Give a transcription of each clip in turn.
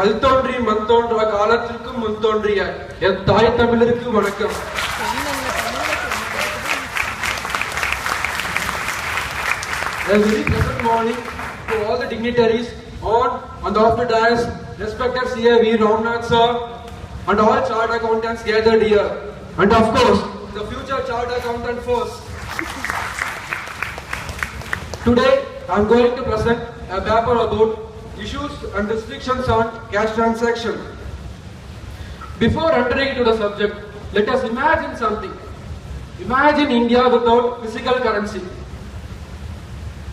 கல் தோன்றி மண் தோன்றா காலத்திற்கும் முன் தோன்றிய என் தாய் தமிழருக்கு வணக்கம். A very pleasant morning to all the dignitaries on the after dais, respected CA V. Ramnath sir, and all chartered accountants gathered here, and of course the future chartered accountant first. Today I am going to present a paper about issues and restrictions on cash transaction. Before entering into the subject, let us imagine something. Imagine India without physical currency.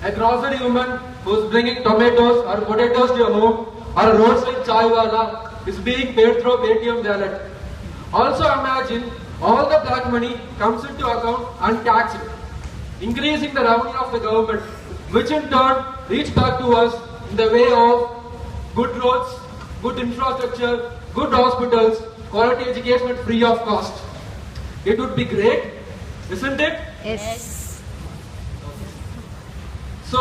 A grocery woman who is bringing tomatoes or potatoes to your home, or a roadside chai wala is being paid through Paytm wallet. Also imagine all the black money comes into account untaxed, increasing the revenue of the government, which in turn reach back to us in the way of good roads, good infrastructure, good hospitals, quality education at free of cost. It would be great, isn't it? Yes. So,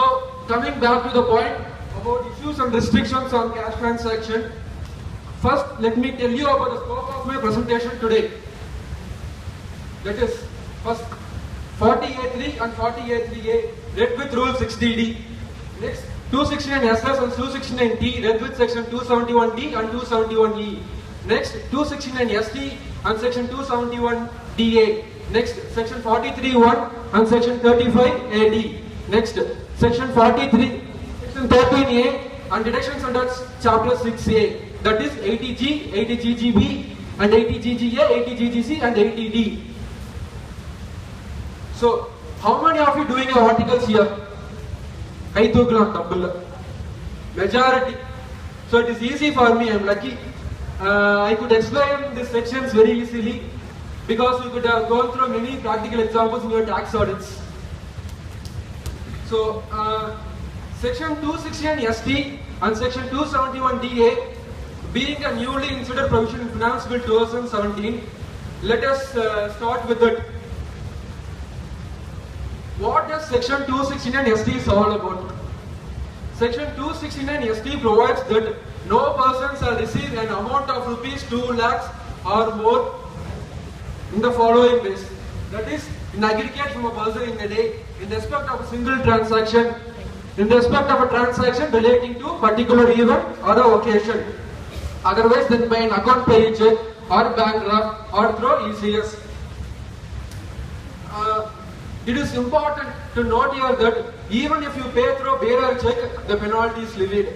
coming back to the point about issues and restrictions on cash transaction, first let me tell you about the scope of my presentation today. That is, first 40A3 and 40A3A read with Rule 60D. Next, 269SS and 269T read with Section 271D and 271E. Next, 269ST and Section 271DA. Next, Section 43(1) and Section 35AD. Next, Section 43, Section 13A and deductions under Chapter 6A. That is 80G, 80GGB and 80GGA, 80GGC and 80D. So, how many of you doing your articles here? Majority. So it is easy for me, I am lucky. I could explain these sections very easily because we could have gone through many practical examples in your tax audits. So, Section 269ST and Section 271DA being a newly inserted provision in Finance Bill 2017, let us start with it. What does Section 269ST is all about? Section 269ST provides that no person shall receive an amount of rupees 2 lakhs or more in the following ways. That is, in aggregate from a person in a day, in respect of a single transaction, in respect of a transaction relating to a particular event or a occasion. Otherwise than by an account pay check or bank draft or through ECS. It is important to note here that even if you pay through bearer check, the penalty is levied.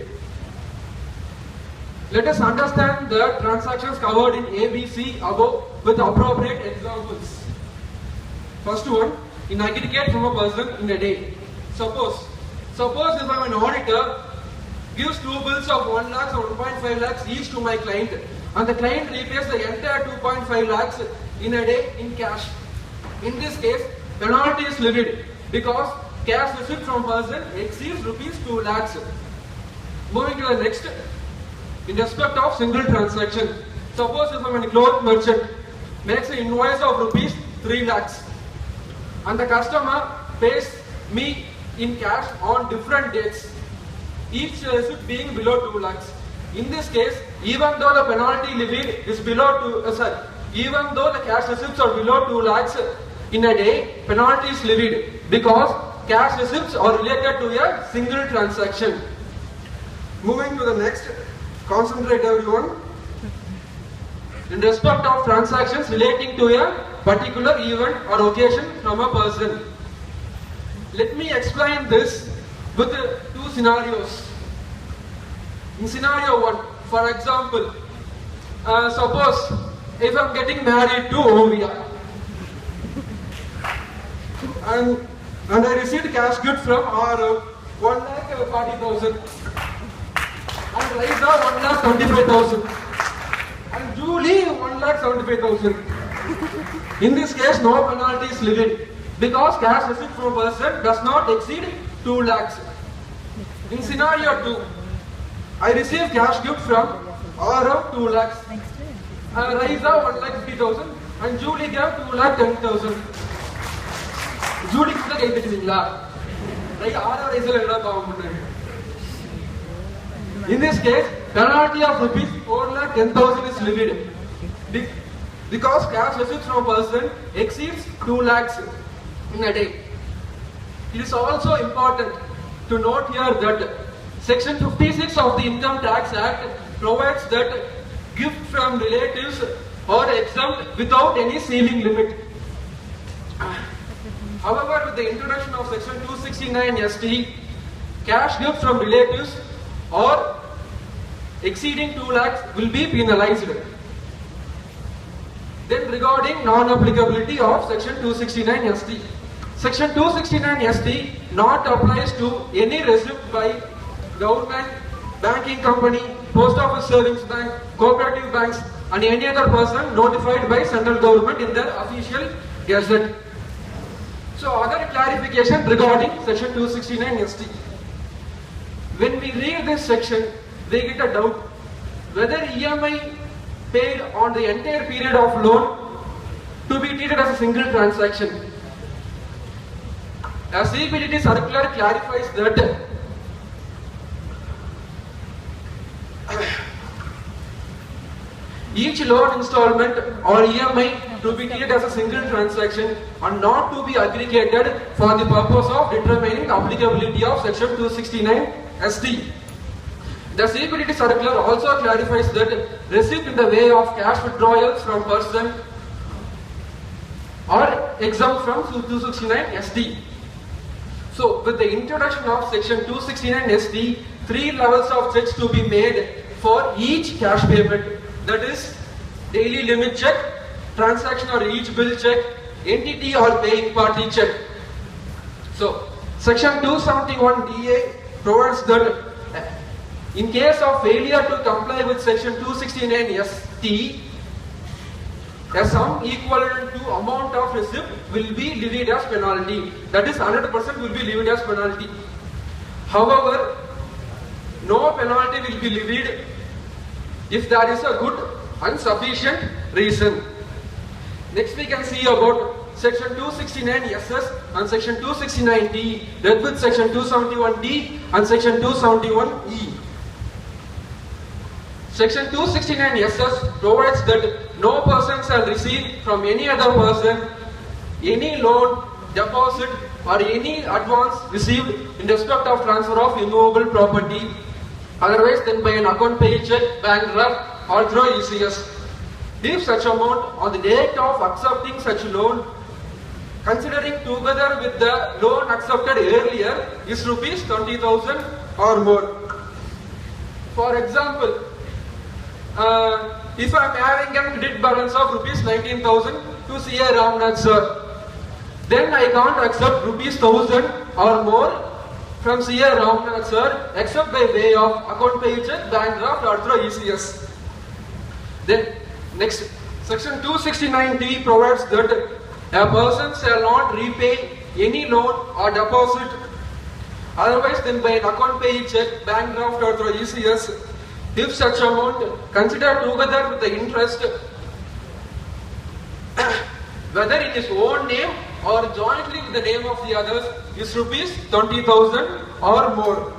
Let us understand the transactions covered in ABC above with appropriate examples. First one, in aggregate from a person in a day. Suppose if I am an auditor, gives two bills of 1 lakh or 1.5 lakhs each to my client, and the client repays the entire 2.5 lakhs in a day in cash. In this case, penalty is levied because cash receipt from person exceeds rupees 2 lakhs. Moving to the next, in respect of single transaction. Suppose if I am a cloth merchant, makes an invoice of rupees 3 lakhs, and the customer pays me in cash on different dates, each receipt being below 2 lakhs. In this case, even though the penalty levied is below 2, even though the cash receipts are below 2 lakhs in a day, penalty is levied because cash receipts are related to a single transaction. Moving to the next, concentrate everyone. In respect of transactions relating to a particular event or occasion from a person. Let me explain this with two scenarios. In scenario 1, for example, suppose if I am getting married to Ovia and I received cash gift from her 1,40,000 and Raisa 1,25,000 and Julie 1,75,000. In this case, no penalty is levied because cash receipt from a person does not exceed 2 lakhs. In scenario 2, I receive cash gift from her of 2 lakhs. Raisa 1,50,000 and Julie gave 2,10,000. Julie கூட கை தட்டுவீங்களா? Raisa Raisa என்ன பாவம் பண்ணாங்க? In this case, penalty of rupees 4,10,000 is levied. Because cash receipts from a person exceeds 2 lakhs in a day. It is also important to note here that Section 56 of the Income Tax Act provides that gift from relatives are exempt without any ceiling limit. However, with the introduction of Section 269 ST, cash gifts from relatives or exceeding 2 lakhs will be penalized. Then regarding non-applicability of Section 269 ST. Section 269 ST not applies to any receipt by government, banking company, post office savings bank, cooperative banks and any other person notified by central government in their official gazette. So other clarification regarding Section 269 ST. When we read this section, we get a doubt whether EMI paid on the entire period of loan to be treated as a single transaction. A CBDT circular clarifies that each loan installment or EMI to be treated as a single transaction and not to be aggregated for the purpose of determining the applicability of Section 269 ST. The CBDT circular also clarifies that receipt in the way of cash withdrawals from person are exempt from 269 ST. So, with the introduction of Section 269 ST, 3 levels of checks to be made for each cash payment. That is, daily limit check, transaction or each bill check, entity or paying party check. So, Section 271 DA provides that in case of failure to comply with Section 269 ST, a sum equivalent to amount of receipt will be levied as penalty. That is, 100% will be levied as penalty. However, no penalty will be levied if there is a good and sufficient reason. Next we can see about Section 269 SS and Section 269D, that with Section 271D and Section 271E. Section 269 SS provides that no person shall receive from any other person any loan, deposit or any advance received in respect of transfer of immovable property otherwise than by an account paid check, bank draft or through ECS. If such amount on the date of accepting such loan, considering together with the loan accepted earlier, is rupees 20,000 or more. For example, if I am having a credit balance of rupees 19,000 to C.A. Ramnath sir, then I can't accept rupees 1,000 or more from C.A. Ramnath sir except by way of account pay check, bank draft or through ECS. Then next, Section 269D provides that a person shall not repay any loan or deposit otherwise than by an account pay check, bank draft or through ECS if such amount considered together with the interest whether in his own name or jointly with the name of the others is rupees 20,000 or more.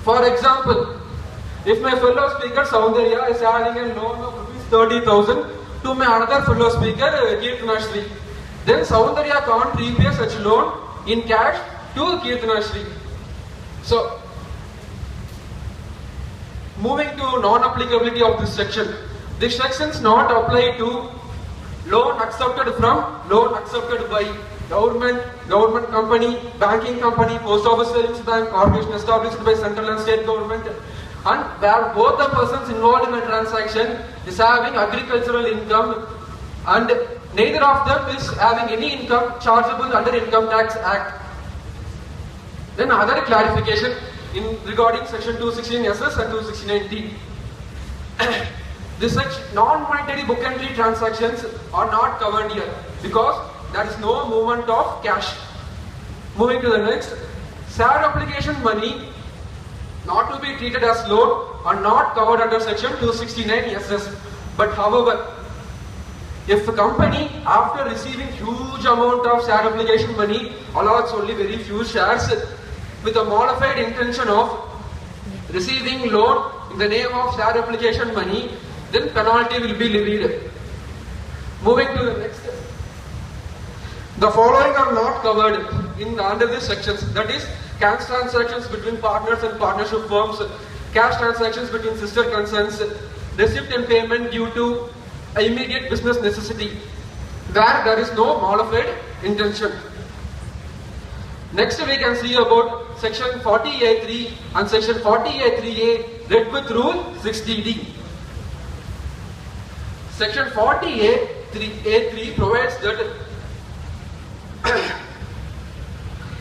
For example, if my fellow speaker Soundarya is having a loan of rupees 30,000 to my another fellow speaker Kirtana Shri, then Soundarya can't repay such loan in cash to Kirtana Shri. So, moving to non-applicability of this section. This section is not applied to loan accepted from, loan accepted by government, government company, banking company, post office savings bank, corporation established by central and state government, and where both the persons involved in a transaction is having agricultural income and neither of them is having any income chargeable under Income Tax Act. Then other clarification in regarding Section 216 SS and 269D. This such non-monetary book entry transactions are not covered here because there is no movement of cash. Moving to the next, share application money not to be treated as loan are not covered under Section 269 SS. But however, if a company after receiving huge amount of share application money allows only very few shares with a modified intention of receiving loan in the name of share application money, then penalty will be levied. Moving to the next. The following are not covered under these sections. That is, cash transactions between partners and partnership firms, cash transactions between sister concerns, receipt and payment due to immediate business necessity, where there is no modified intention. Next we can see about section 40A3 and section 40A3A read with rule 60D. Section 40A3 provides that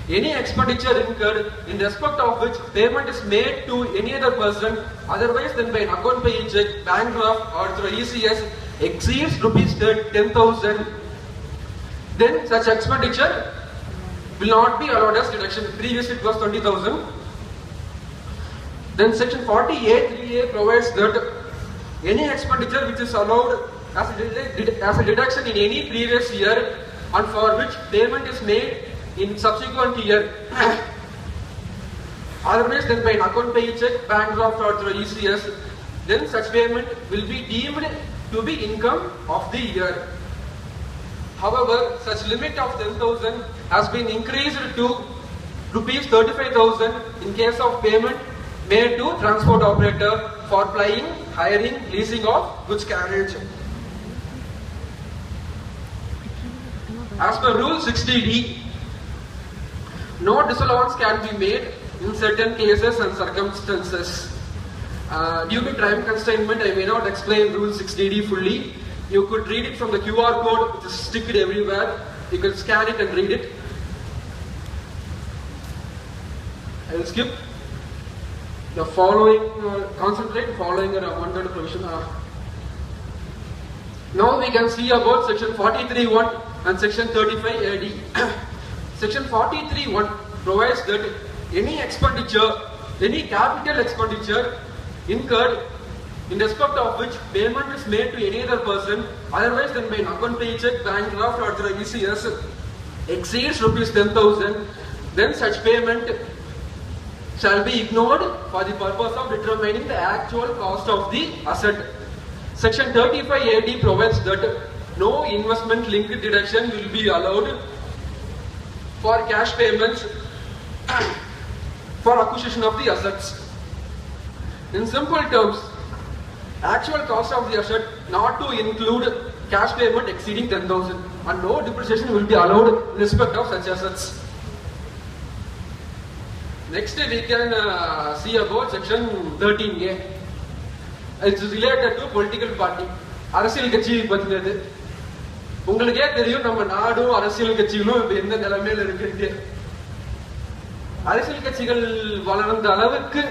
any expenditure incurred in respect of which payment is made to any other person otherwise than by an account payee check, bank draft or through ECS exceeds rupees 10,000, then such expenditure will not be allowed as deduction. Previously it was 20,000. Then section 40A3A provides that any expenditure which is allowed as a deduction in any previous year and for which payment is made in subsequent year otherwise than by an account payee check, bank draft or through ECS, then such payment will be deemed to be income of the year. However, such limit of 10,000 has been increased to rupees 35,000 in case of payment made to transport operator for plying, hiring, leasing of goods carriage. As per rule 60D, no disallowance can be made in certain cases and circumstances. Due to time constraint, I may not explain rule 60D fully. You could read it from the QR code, which is sticked everywhere. You can scan it and read it. I will skip the following, concentrate following a one-word provision. Now we can see about section 43(1) and section 35AD. Section 43(1) provides that any expenditure, any capital expenditure incurred in respect of which payment is made to any other person otherwise than by an account payee check, bank draft or through ECS exceeds rupees 10,000, then such payment shall be ignored for the purpose of determining the actual cost of the asset. Section 35AD provides that no investment linked deduction will be allowed for cash payments for acquisition of the assets. In simple terms, actual cost of the asset not to include cash payment exceeding 10,000 and no depreciation will be allowed in respect of such assets. Next we can see about section 13A. It is related to political party. அரசியல் கட்சி பத்தினது. உங்களுக்கே தெரியும் நம்ம நாடும் அரசியல் கட்சிகளும் இப்ப எந்த நிலைமையில இருக்கு. அரசியல் கட்சிகள் வளர்ந்த அளவுக்கு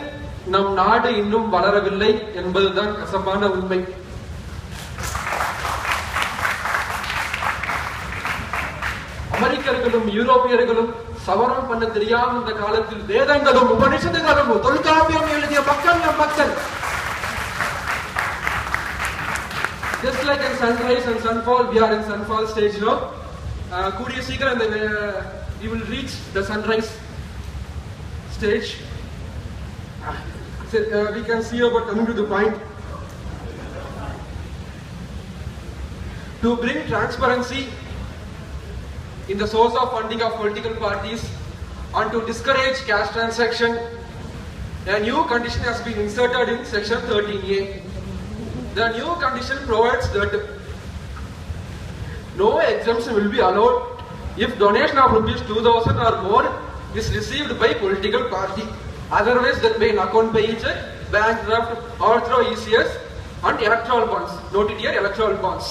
நம் நாடு இன்னும் வளரவில்லை என்பதுதான் கசப்பான உண்மை. அமெரிக்கர்களும் யூரோப்பியர்களும் சவரம் பண்ண தெரியாத இந்த காலத்தில் வேதங்களும் உபனிஷத்துகளும் தொல்காப்பியம் எழுதிய மக்கள் நம் மக்கள். Just like in sunrise and sunfall, we are in sunfall stage now. கூடிய சீக்கிரம் we will reach the sunrise stage. We can see about coming to the point. To bring transparency in the source of funding of political parties and to discourage cash transaction, a new condition has been inserted in section 13A. The new condition provides that no exemption will be allowed if donation of rupees 2,000 or more is received by political party, otherwise than by an account payee check, bank draft or through ECS and electoral bonds. Noted here, electoral bonds.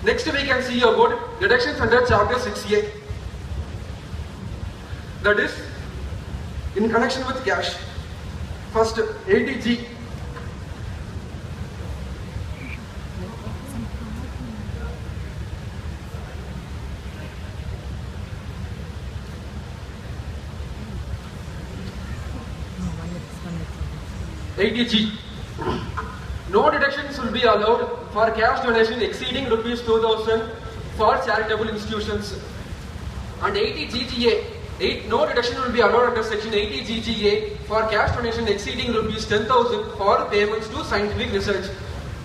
Next we can see about deductions under chapter 6A. That is in connection with cash. First, 80G. No deductions will be allowed for cash donation exceeding rupees 2,000 for charitable institutions. And 80GGA, No deduction will be allowed under section 80 GGA for cash donation exceeding rupees 10,000 for payments to scientific research,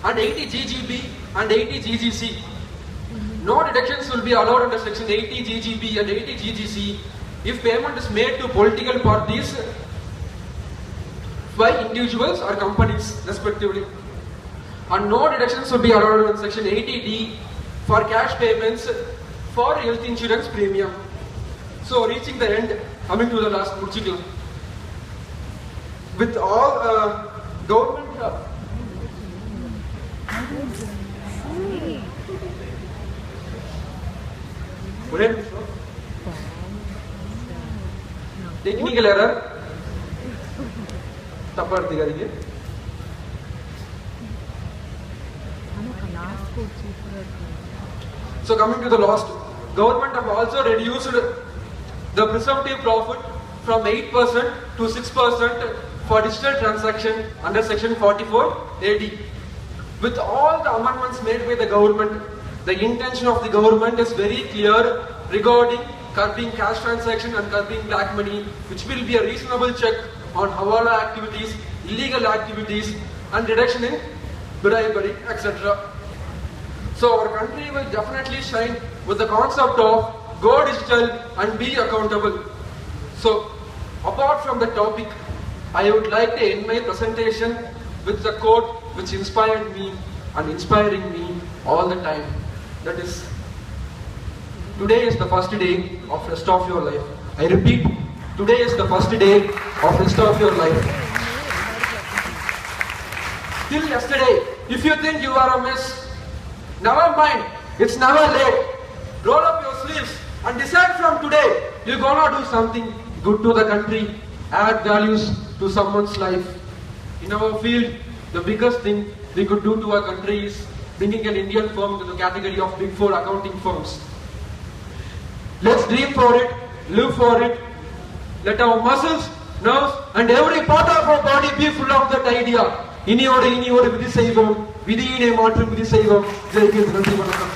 and 80 GGB and 80 GGC. No deductions will be allowed under section 80 GGB and 80 GGC if payment is made to political parties by individuals or companies respectively. And no deductions will be allowed under section 80D for cash payments for health insurance premium. So reaching the end, coming to the last Murchikla. With all government technical error. So coming to the last, government have also reduced the presumptive profit from 8% to 6% for digital transaction under section 44 AD. With all the amendments made by the government, the intention of the government is very clear regarding curbing cash transaction and curbing black money, which will be a reasonable check on hawala activities, illegal activities, and reduction in bribery, etc. So our country will definitely shine with the concept of go digital and be accountable. So apart from the topic, I would like to end my presentation with the quote which inspired me and inspiring me all the time. That is, today is the first day of rest of your life. I repeat, today is the first day of rest of your life. Till yesterday, if you think you are a mess, never mind, it's never late. Roll up your sleeves and decide from today, you're gonna do something good to the country, add values to someone's life. In our field, the biggest thing we could do to our country is bringing an Indian firm into the category of Big Four accounting firms. Let's dream for it, live for it. Let our muscles, nerves, and every part of our body be full of that idea. இனியோடு விதி செய்வோம், விதியினை மாற்றும் விதி செய்வோம். ஜெய்ஹிந்த், நன்றி, வணக்கம்.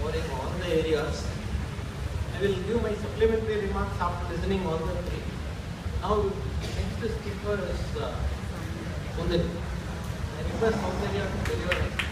Covering all the areas. I will give my supplementary remarks after listening all the three. Now, next speaker is Soundarya. I request Soundarya to deliver